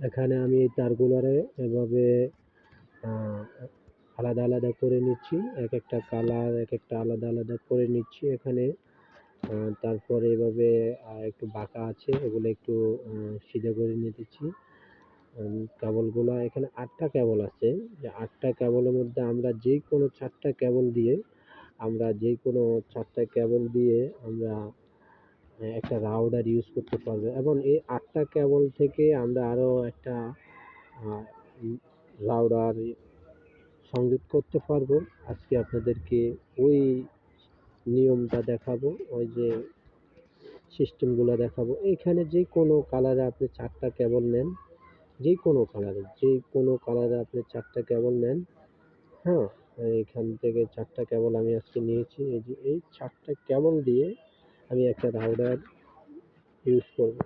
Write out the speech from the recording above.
এখানে আমি এই তারগুলারে এভাবে আহ, আলাদা আলাদা করে নিচ্ছি, এক একটা কালার এক একটা আলাদা আলাদা করে নিচ্ছি এখানে। তারপরে এভাবে একটু বাঁকা আছে, এগুলো একটু সিধা করে নিতেছি। কেবলগুলা এখানে 8টা কেবল আছে, যে 8টা কেবলের মধ্যে আমরা যে কোনো 4টা কেবল দিয়ে আমরা একটা রাউটার ইউজ করতে পারবো, এবং এই 8টা কেবল থেকে আমরা আরো একটা রাউটার সংযোগ করতে পারবো। আজকে আপনাদেরকে ওই নিয়মটা দেখাবো, ওই যে সিস্টেমগুলো দেখাবো। এখানে যে কোনো কালারে আপনি 4টা কেবল নেন, যে কোনো কালারে আপনি 4টা কেবল নেন। হ্যাঁ, এখান থেকে 4টা কেবল আমি আজকে নিয়েছি। এই যে এই 4টা কেবল দিয়ে আমি একটা রাউটার ইউজ করব।